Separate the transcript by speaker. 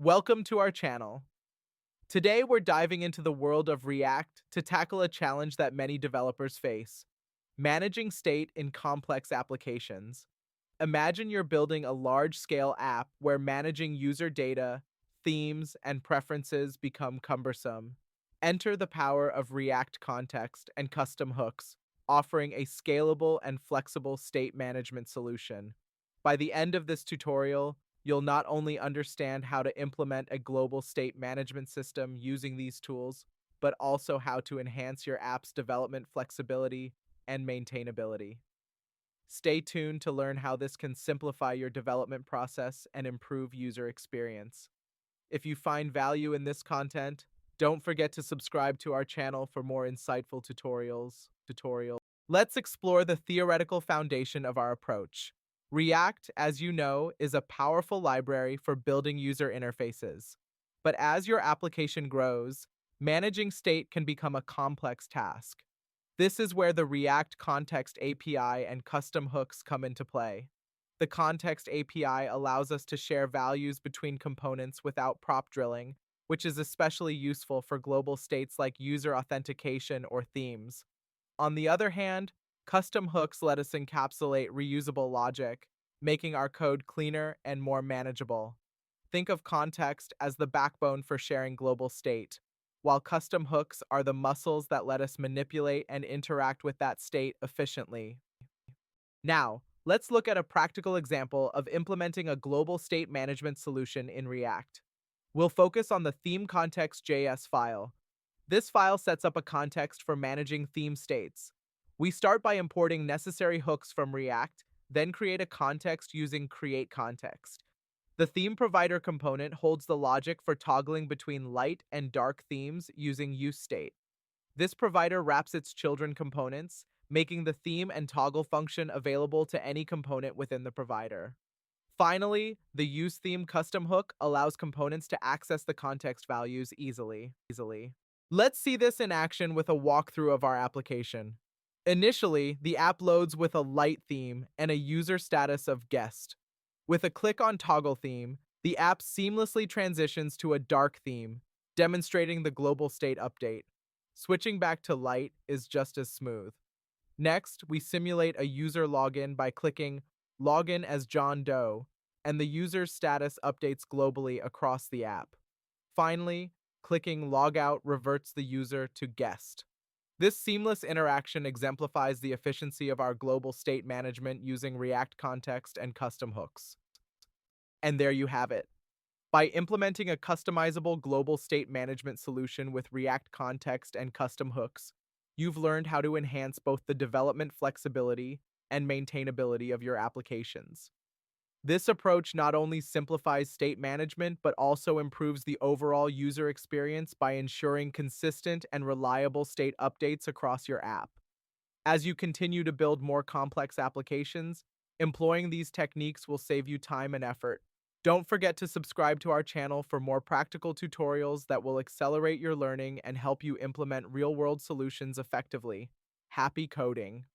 Speaker 1: Welcome to our channel. Today we're diving into the world of React to tackle a challenge that many developers face: managing state in complex applications. Imagine you're building a large-scale app where managing user data, themes, and preferences become cumbersome. Enter the power of React context and custom hooks, offering a scalable and flexible state management solution. By the end of this tutorial, you'll not only understand how to implement a global state management system using these tools, but also how to enhance your app's development flexibility and maintainability. Stay tuned to learn how this can simplify your development process and improve user experience. If you find value in this content, don't forget to subscribe to our channel for more insightful tutorials. Let's explore the theoretical foundation of our approach. React, as you know, is a powerful library for building user interfaces. But as your application grows, managing state can become a complex task. This is where the React Context API and custom hooks come into play. The Context API allows us to share values between components without prop drilling, which is especially useful for global states like user authentication or themes. On the other hand, custom hooks let us encapsulate reusable logic, making our code cleaner and more manageable. Think of context as the backbone for sharing global state, while custom hooks are the muscles that let us manipulate and interact with that state efficiently. Now, let's look at a practical example of implementing a global state management solution in React. We'll focus on the theme context.js file. This file sets up a context for managing theme states. We start by importing necessary hooks from React, then create a context using createContext. The theme provider component holds the logic for toggling between light and dark themes using useState. This provider wraps its children components, making the theme and toggle function available to any component within the provider. Finally, the useTheme custom hook allows components to access the context values easily. Let's see this in action with a walkthrough of our application. Initially, the app loads with a light theme and a user status of guest. With a click on Toggle Theme, the app seamlessly transitions to a dark theme, demonstrating the global state update. Switching back to light is just as smooth. Next, we simulate a user login by clicking Login as John Doe, and the user's status updates globally across the app. Finally, clicking Logout reverts the user to guest. This seamless interaction exemplifies the efficiency of our global state management using React context and custom hooks. And there you have it. By implementing a customizable global state management solution with React context and custom hooks, you've learned how to enhance both the development flexibility and maintainability of your applications. This approach not only simplifies state management but also improves the overall user experience by ensuring consistent and reliable state updates across your app. As you continue to build more complex applications, employing these techniques will save you time and effort. Don't forget to subscribe to our channel for more practical tutorials that will accelerate your learning and help you implement real-world solutions effectively. Happy coding!